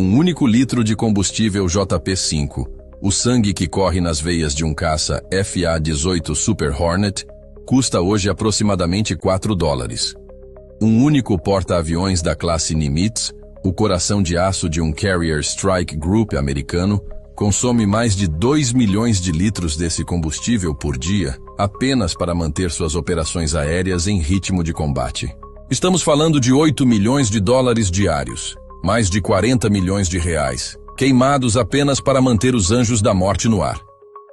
Um único litro de combustível JP-5, o sangue que corre nas veias de um caça FA-18 Super Hornet, custa hoje aproximadamente $4. Um único porta-aviões da classe Nimitz, o coração de aço de um Carrier Strike Group americano, consome mais de 2 milhões de litros desse combustível por dia, apenas para manter suas operações aéreas em ritmo de combate. Estamos falando de 8 milhões de dólares diários, mais de 40 milhões de reais, queimados apenas para manter os anjos da morte no ar.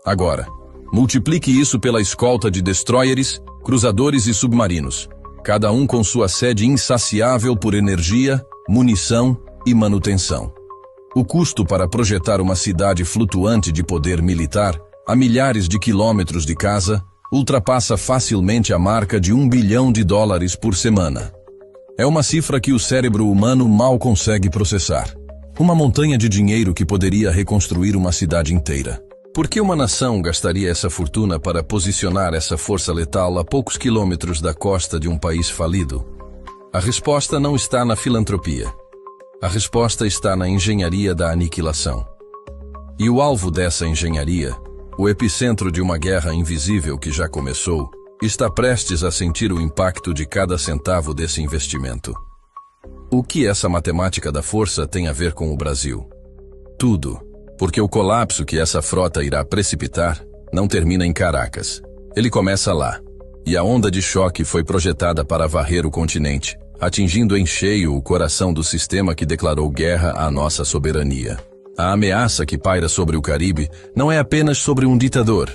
Agora, multiplique isso pela escolta de destroyers, cruzadores e submarinos, cada um com sua sede insaciável por energia, munição e manutenção. O custo para projetar uma cidade flutuante de poder militar, a milhares de quilômetros de casa, ultrapassa facilmente a marca de $1 bilhão por semana. É uma cifra que o cérebro humano mal consegue processar. Uma montanha de dinheiro que poderia reconstruir uma cidade inteira. Por que uma nação gastaria essa fortuna para posicionar essa força letal a poucos quilômetros da costa de um país falido? A resposta não está na filantropia. A resposta está na engenharia da aniquilação. E o alvo dessa engenharia, o epicentro de uma guerra invisível que já começou, está prestes a sentir o impacto de cada centavo desse investimento. O que essa matemática da força tem a ver com o Brasil? Tudo, porque o colapso que essa frota irá precipitar não termina em Caracas. Ele começa lá, e a onda de choque foi projetada para varrer o continente, atingindo em cheio o coração do sistema que declarou guerra à nossa soberania. A ameaça que paira sobre o Caribe não é apenas sobre um ditador.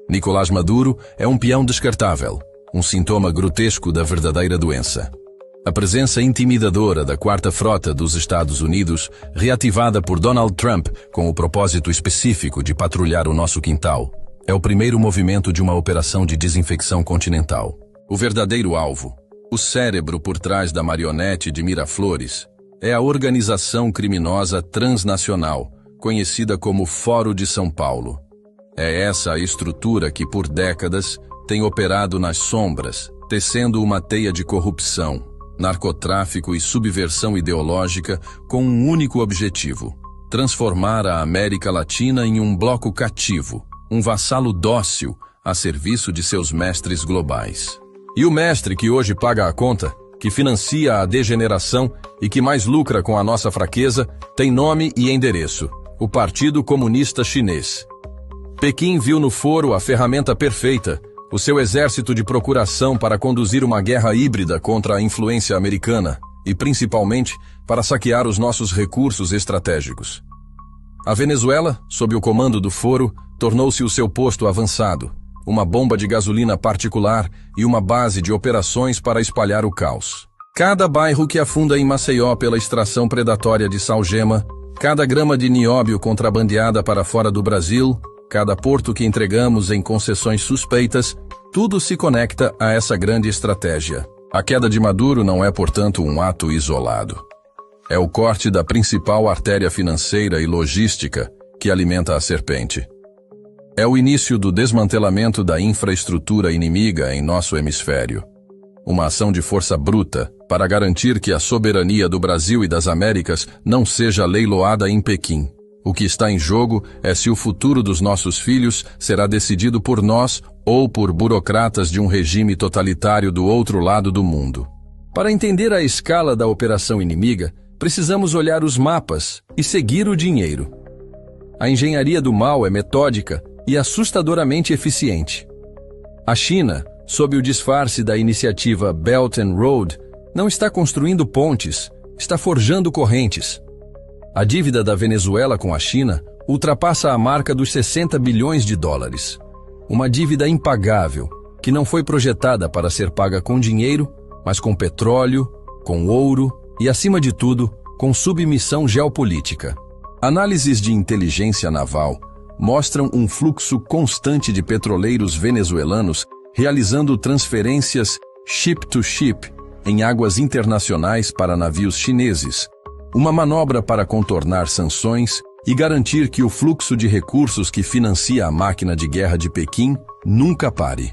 Nicolás Maduro é um peão descartável, um sintoma grotesco da verdadeira doença. A presença intimidadora da Quarta Frota dos Estados Unidos, reativada por Donald Trump com o propósito específico de patrulhar o nosso quintal, é o primeiro movimento de uma operação de desinfecção continental. O verdadeiro alvo, o cérebro por trás da marionete de Miraflores, é a organização criminosa transnacional, conhecida como Foro de São Paulo. É essa a estrutura que, por décadas, tem operado nas sombras, tecendo uma teia de corrupção, narcotráfico e subversão ideológica com um único objetivo: transformar a América Latina em um bloco cativo, um vassalo dócil a serviço de seus mestres globais. E o mestre que hoje paga a conta, que financia a degeneração e que mais lucra com a nossa fraqueza, tem nome e endereço: o Partido Comunista Chinês. Pequim viu no foro a ferramenta perfeita, o seu exército de procuração para conduzir uma guerra híbrida contra a influência americana e, principalmente, para saquear os nossos recursos estratégicos. A Venezuela, sob o comando do foro, tornou-se o seu posto avançado, uma bomba de gasolina particular e uma base de operações para espalhar o caos. Cada bairro que afunda em Maceió pela extração predatória de salgema, cada grama de nióbio contrabandeada para fora do Brasil, cada porto que entregamos em concessões suspeitas, tudo se conecta a essa grande estratégia. A queda de Maduro não é, portanto, um ato isolado. É o corte da principal artéria financeira e logística que alimenta a serpente. É o início do desmantelamento da infraestrutura inimiga em nosso hemisfério. Uma ação de força bruta para garantir que a soberania do Brasil e das Américas não seja leiloada em Pequim. O que está em jogo é se o futuro dos nossos filhos será decidido por nós ou por burocratas de um regime totalitário do outro lado do mundo. Para entender a escala da operação inimiga, precisamos olhar os mapas e seguir o dinheiro. A engenharia do mal é metódica e assustadoramente eficiente. A China, sob o disfarce da iniciativa Belt and Road, não está construindo pontes, está forjando correntes. A dívida da Venezuela com a China ultrapassa a marca dos $60 bilhões. Uma dívida impagável, que não foi projetada para ser paga com dinheiro, mas com petróleo, com ouro e, acima de tudo, com submissão geopolítica. Análises de inteligência naval mostram um fluxo constante de petroleiros venezuelanos realizando transferências ship-to-ship em águas internacionais para navios chineses, uma manobra para contornar sanções e garantir que o fluxo de recursos que financia a máquina de guerra de Pequim nunca pare.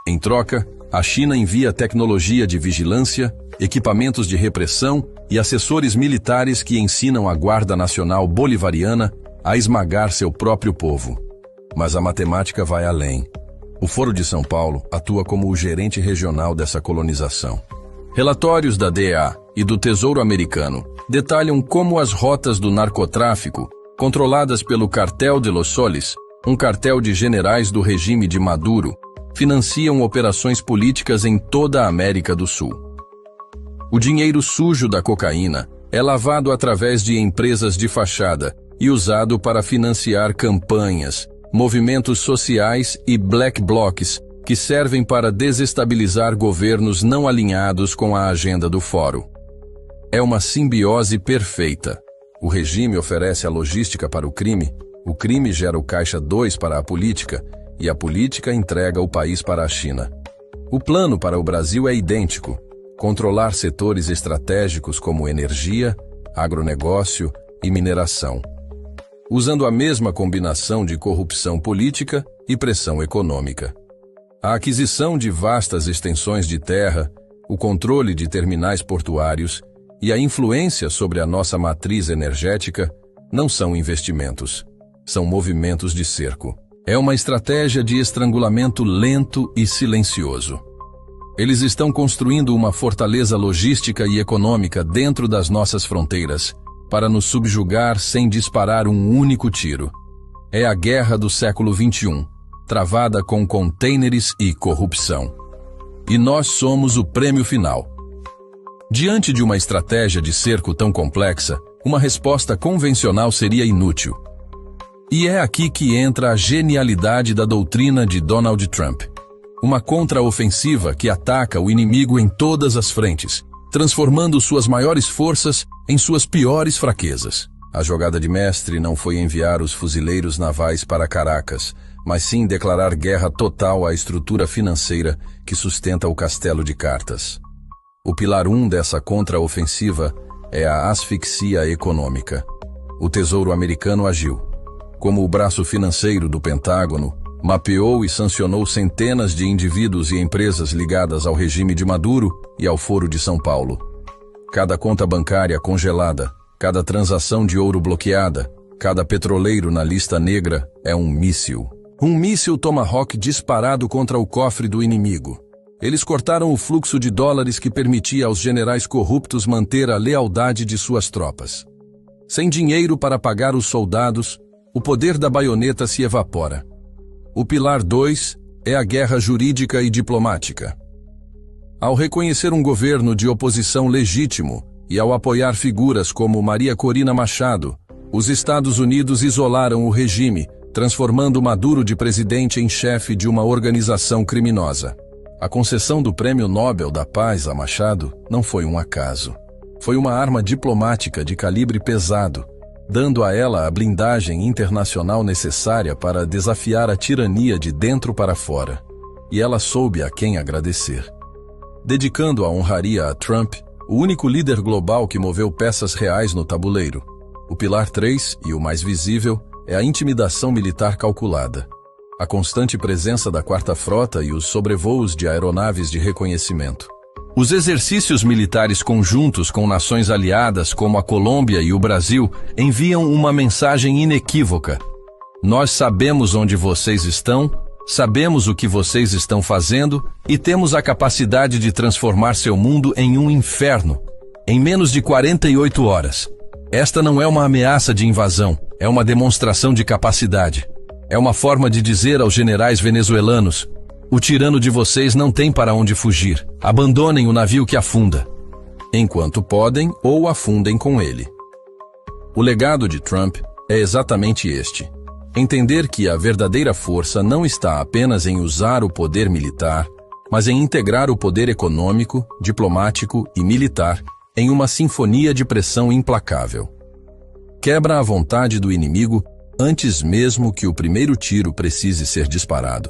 Em troca, A China envia tecnologia de vigilância, equipamentos de repressão e assessores militares que ensinam a Guarda Nacional Bolivariana a esmagar seu próprio povo. Mas a matemática vai além. O Foro de São Paulo atua como o gerente regional dessa colonização. Relatórios da DEA e do Tesouro Americano detalham como as rotas do narcotráfico, controladas pelo Cartel de Los Soles, um cartel de generais do regime de Maduro, financiam operações políticas em toda a América do Sul. O dinheiro sujo da cocaína é lavado através de empresas de fachada e usado para financiar campanhas, movimentos sociais e black blocs que servem para desestabilizar governos não alinhados com a agenda do Fórum. É uma simbiose perfeita. O regime oferece a logística para o crime gera o caixa 2 para a política e a política entrega o país para a China. O plano para o Brasil é idêntico: controlar setores estratégicos como energia, agronegócio e mineração, usando a mesma combinação de corrupção política e pressão econômica. A aquisição de vastas extensões de terra, o controle de terminais portuários e a influência sobre a nossa matriz energética não são investimentos, são movimentos de cerco. É uma estratégia de estrangulamento lento e silencioso. Eles estão construindo uma fortaleza logística e econômica dentro das nossas fronteiras, para nos subjugar sem disparar um único tiro. É a guerra do século XXI, travada com contêineres e corrupção. E nós somos o prêmio final. Diante de uma estratégia de cerco tão complexa, uma resposta convencional seria inútil. E é aqui que entra a genialidade da doutrina de Donald Trump. Uma contraofensiva que ataca o inimigo em todas as frentes, transformando suas maiores forças em suas piores fraquezas. A jogada de mestre não foi enviar os fuzileiros navais para Caracas, mas sim declarar guerra total à estrutura financeira que sustenta o castelo de cartas. O pilar 1 dessa contraofensiva é a asfixia econômica. O Tesouro Americano agiu como o braço financeiro do Pentágono, mapeou e sancionou centenas de indivíduos e empresas ligadas ao regime de Maduro e ao Foro de São Paulo. Cada conta bancária congelada, cada transação de ouro bloqueada, cada petroleiro na lista negra é um míssil. Um míssil Tomahawk disparado contra o cofre do inimigo. Eles cortaram o fluxo de dólares que permitia aos generais corruptos manter a lealdade de suas tropas. Sem dinheiro para pagar os soldados, o poder da baioneta se evapora. O pilar 2 é a guerra jurídica e diplomática. Ao reconhecer um governo de oposição legítimo e ao apoiar figuras como Maria Corina Machado, os Estados Unidos isolaram o regime, transformando Maduro de presidente em chefe de uma organização criminosa. A concessão do Prêmio Nobel da Paz a Machado não foi um acaso. Foi uma arma diplomática de calibre pesado, dando a ela a blindagem internacional necessária para desafiar a tirania de dentro para fora. E ela soube a quem agradecer. Dedicando a honraria a Trump, o único líder global que moveu peças reais no tabuleiro. O pilar 3, e o mais visível, é a intimidação militar calculada. A constante presença da Quarta Frota e os sobrevoos de aeronaves de reconhecimento. Os exercícios militares conjuntos com nações aliadas como a Colômbia e o Brasil enviam uma mensagem inequívoca. Nós sabemos onde vocês estão, sabemos o que vocês estão fazendo e temos a capacidade de transformar seu mundo em um inferno, em menos de 48 horas. Esta não é uma ameaça de invasão, é uma demonstração de capacidade. É uma forma de dizer aos generais venezuelanos: o tirano de vocês não tem para onde fugir. Abandonem o navio que afunda. Enquanto podem, ou afundem com ele. O legado de Trump é exatamente este. Entender que a verdadeira força não está apenas em usar o poder militar, mas em integrar o poder econômico, diplomático e militar em uma sinfonia de pressão implacável. Quebra a vontade do inimigo antes mesmo que o primeiro tiro precise ser disparado.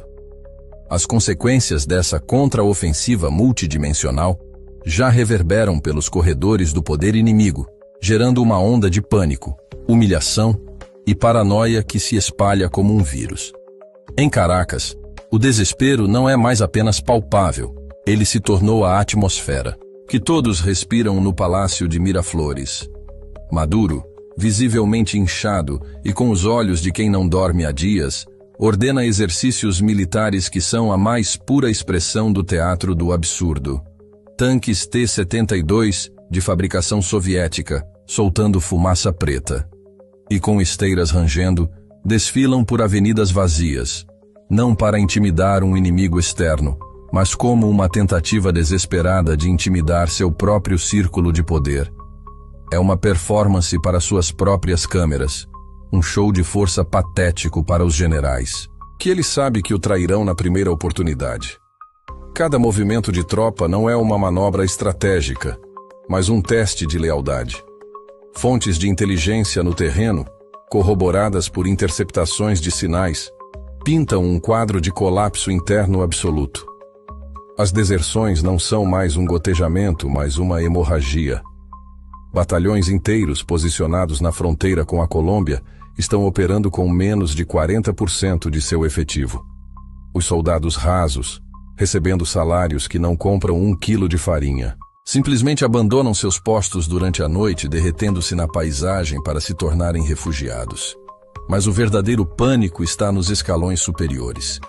As consequências dessa contraofensiva multidimensional já reverberam pelos corredores do poder inimigo, gerando uma onda de pânico, humilhação e paranoia que se espalha como um vírus. Em Caracas, o desespero não é mais apenas palpável, Ele se tornou a atmosfera, que todos respiram no Palácio de Miraflores. Maduro, visivelmente inchado e com os olhos de quem não dorme há dias, ordena exercícios militares que são a mais pura expressão do teatro do absurdo. Tanques T-72, de fabricação soviética, soltando fumaça preta. E com esteiras rangendo, desfilam por avenidas vazias, não para intimidar um inimigo externo, mas como uma tentativa desesperada de intimidar seu próprio círculo de poder. É uma performance para suas próprias câmeras, um show de força patético para os generais, que ele sabe que o trairão na primeira oportunidade. Cada movimento de tropa não é uma manobra estratégica, mas um teste de lealdade. Fontes de inteligência no terreno, corroboradas por interceptações de sinais, pintam um quadro de colapso interno absoluto. As deserções não são mais um gotejamento, mas uma hemorragia. Batalhões inteiros posicionados na fronteira com a Colômbia estão operando com menos de 40% de seu efetivo. Os soldados rasos, recebendo salários que não compram 1 quilo de farinha, simplesmente abandonam seus postos durante a noite, derretendo-se na paisagem para se tornarem refugiados. Mas o verdadeiro pânico está nos escalões superiores.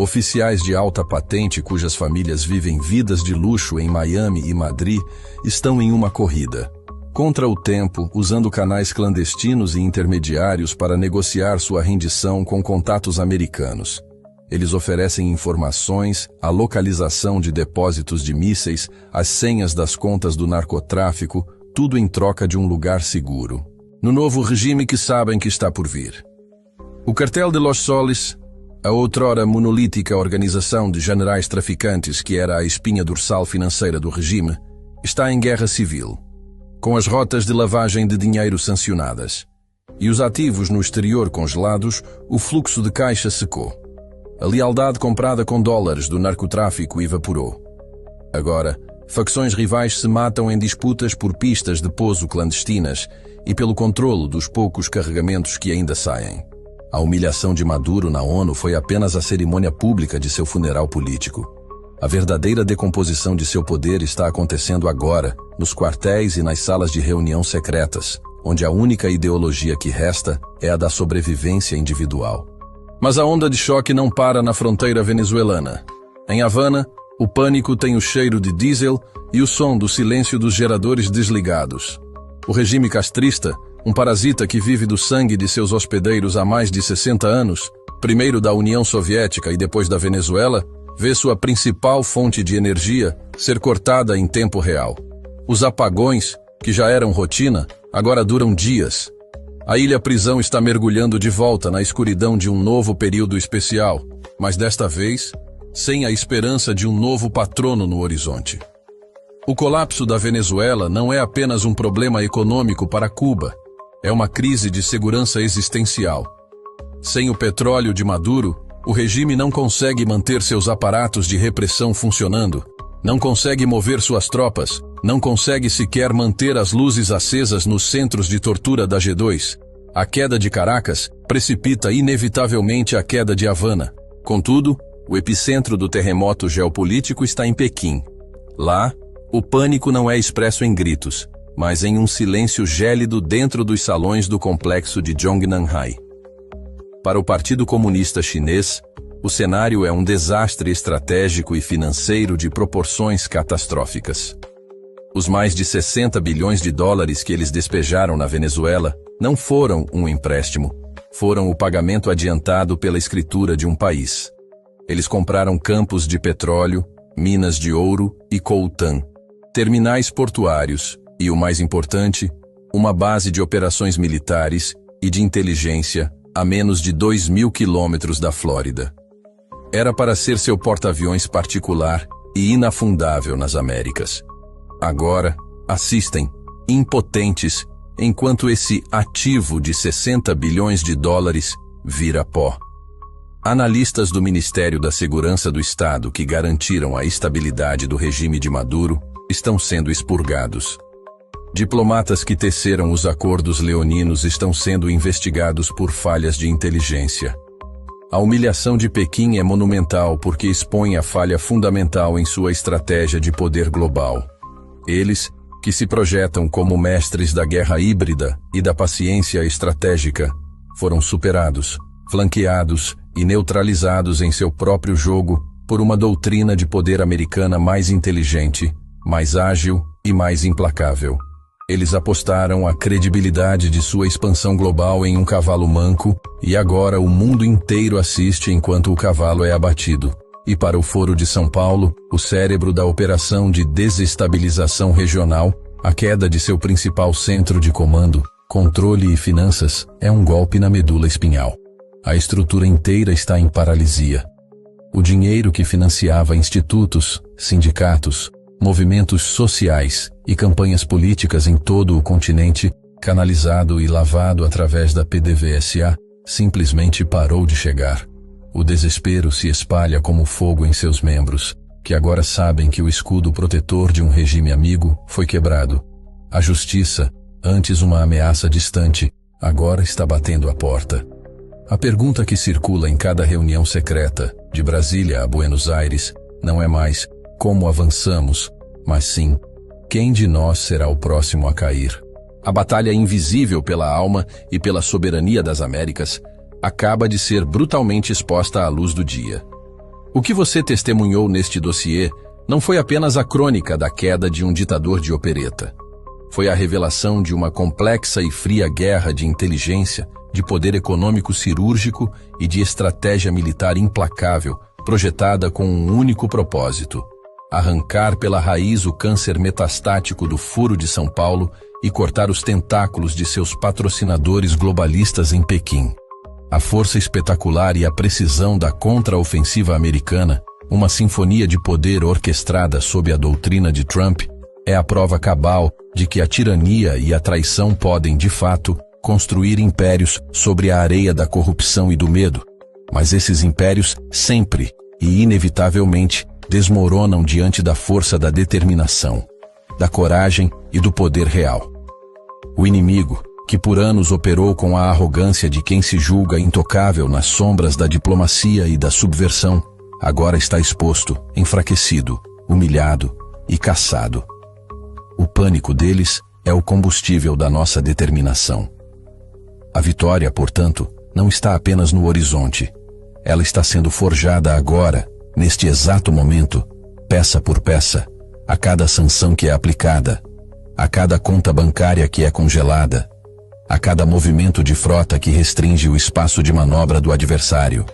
Oficiais de alta patente cujas famílias vivem vidas de luxo em Miami e Madrid estão em uma corrida contra o tempo, usando canais clandestinos e intermediários para negociar sua rendição com contatos americanos. Eles oferecem informações, a localização de depósitos de mísseis, as senhas das contas do narcotráfico, tudo em troca de um lugar seguro. No novo regime que sabem que está por vir. O Cartel de Los Soles, a outrora monolítica organização de generais traficantes que era a espinha dorsal financeira do regime, está em guerra civil, com as rotas de lavagem de dinheiro sancionadas. E os ativos no exterior congelados, o fluxo de caixa secou. A lealdade comprada com dólares do narcotráfico evaporou. Agora, facções rivais se matam em disputas por pistas de pouso clandestinas e pelo controlo dos poucos carregamentos que ainda saem. A humilhação de Maduro na ONU foi apenas a cerimônia pública de seu funeral político. A verdadeira decomposição de seu poder está acontecendo agora, nos quartéis e nas salas de reunião secretas, onde a única ideologia que resta é a da sobrevivência individual. Mas a onda de choque não para na fronteira venezuelana. Em Havana, o pânico tem o cheiro de diesel e o som do silêncio dos geradores desligados. O regime castrista, um parasita que vive do sangue de seus hospedeiros há mais de 60 anos, primeiro da União Soviética e depois da Venezuela, vê sua principal fonte de energia ser cortada em tempo real. Os apagões, que já eram rotina, agora duram dias. A ilha-prisão está mergulhando de volta na escuridão de um novo período especial, mas desta vez, sem a esperança de um novo patrono no horizonte. O colapso da Venezuela não é apenas um problema econômico para Cuba, é uma crise de segurança existencial. Sem o petróleo de Maduro, o regime não consegue manter seus aparatos de repressão funcionando, não consegue mover suas tropas, não consegue sequer manter as luzes acesas nos centros de tortura da G2. A queda de Caracas precipita inevitavelmente a queda de Havana. Contudo, o epicentro do terremoto geopolítico está em Pequim. Lá, o pânico não é expresso em gritos, mas em um silêncio gélido dentro dos salões do complexo de Zhongnanhai. Para o Partido Comunista Chinês, o cenário é um desastre estratégico e financeiro de proporções catastróficas. Os mais de 60 bilhões de dólares que eles despejaram na Venezuela não foram um empréstimo, foram o pagamento adiantado pela escritura de um país. Eles compraram campos de petróleo, minas de ouro e coltan, terminais portuários e, o mais importante, uma base de operações militares e de inteligência a menos de 2.000 quilômetros da Flórida. Era para ser seu porta-aviões particular e inafundável nas Américas. Agora, assistem, impotentes, enquanto esse ativo de 60 bilhões de dólares vira pó. Analistas do Ministério da Segurança do Estado que garantiram a estabilidade do regime de Maduro estão sendo expurgados. Diplomatas que teceram os acordos leoninos estão sendo investigados por falhas de inteligência. A humilhação de Pequim é monumental porque expõe a falha fundamental em sua estratégia de poder global. Eles, que se projetam como mestres da guerra híbrida e da paciência estratégica, foram superados, flanqueados e neutralizados em seu próprio jogo por uma doutrina de poder americana mais inteligente, mais ágil e mais implacável. Eles apostaram a credibilidade de sua expansão global em um cavalo manco e agora o mundo inteiro assiste enquanto o cavalo é abatido. E para o Foro de São Paulo, o cérebro da operação de desestabilização regional, a queda de seu principal centro de comando, controle e finanças, é um golpe na medula espinhal. A estrutura inteira está em paralisia. O dinheiro que financiava institutos, sindicatos, movimentos sociais e campanhas políticas em todo o continente, canalizado e lavado através da PDVSA, simplesmente parou de chegar. O desespero se espalha como fogo em seus membros, que agora sabem que o escudo protetor de um regime amigo foi quebrado. A justiça, antes uma ameaça distante, agora está batendo à porta. A pergunta que circula em cada reunião secreta, de Brasília a Buenos Aires, não é mais como avançamos, mas sim, quem de nós será o próximo a cair? A batalha invisível pela alma e pela soberania das Américas acaba de ser brutalmente exposta à luz do dia. O que você testemunhou neste dossiê não foi apenas a crônica da queda de um ditador de opereta. Foi a revelação de uma complexa e fria guerra de inteligência, de poder econômico cirúrgico e de estratégia militar implacável, projetada com um único propósito: arrancar pela raiz o câncer metastático do Foro de São Paulo e cortar os tentáculos de seus patrocinadores globalistas em Pequim. A força espetacular e a precisão da contra-ofensiva americana, uma sinfonia de poder orquestrada sob a doutrina de Trump, é a prova cabal de que a tirania e a traição podem, de fato, construir impérios sobre a areia da corrupção e do medo. Mas esses impérios sempre e inevitavelmente desmoronam diante da força da determinação, da coragem e do poder real. O inimigo, que por anos operou com a arrogância de quem se julga intocável nas sombras da diplomacia e da subversão, agora está exposto, enfraquecido, humilhado e caçado. O pânico deles é o combustível da nossa determinação. A vitória, portanto, não está apenas no horizonte. Ela está sendo forjada agora, neste exato momento, peça por peça, a cada sanção que é aplicada, a cada conta bancária que é congelada, a cada movimento de frota que restringe o espaço de manobra do adversário.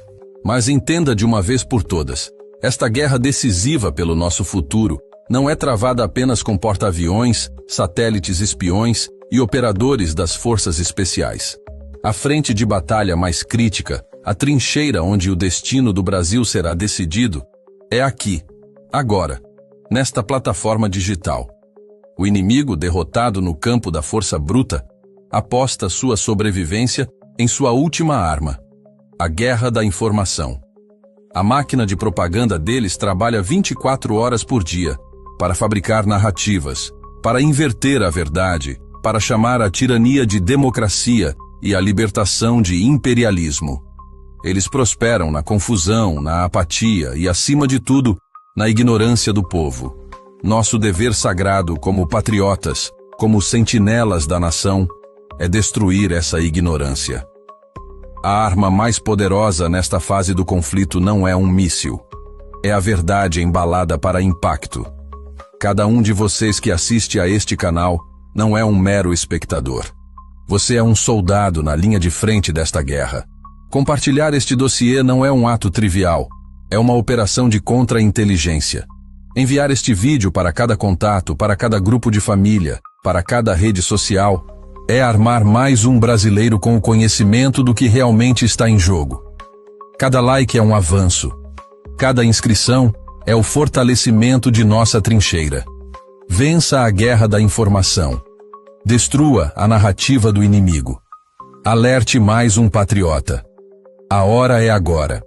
Mas entenda de uma vez por todas, esta guerra decisiva pelo nosso futuro não é travada apenas com porta-aviões, satélites espiões e operadores das forças especiais. A frente de batalha mais crítica, a trincheira onde o destino do Brasil será decidido, é aqui, agora, nesta plataforma digital. O inimigo, derrotado no campo da força bruta, aposta sua sobrevivência em sua última arma, a guerra da informação. A máquina de propaganda deles trabalha 24 horas por dia para fabricar narrativas, para inverter a verdade, para chamar a tirania de democracia e a libertação de imperialismo. Eles prosperam na confusão, na apatia e, acima de tudo, na ignorância do povo. Nosso dever sagrado como patriotas, como sentinelas da nação, é destruir essa ignorância. A arma mais poderosa nesta fase do conflito não é um míssil. É a verdade embalada para impacto. Cada um de vocês que assiste a este canal não é um mero espectador. Você é um soldado na linha de frente desta guerra. Compartilhar este dossiê não é um ato trivial. É uma operação de contra-inteligência. Enviar este vídeo para cada contato, para cada grupo de família, para cada rede social, é armar mais um brasileiro com o conhecimento do que realmente está em jogo. Cada like é um avanço. Cada inscrição é o fortalecimento de nossa trincheira. Vença a guerra da informação. Destrua a narrativa do inimigo. Alerte mais um patriota. A hora é agora.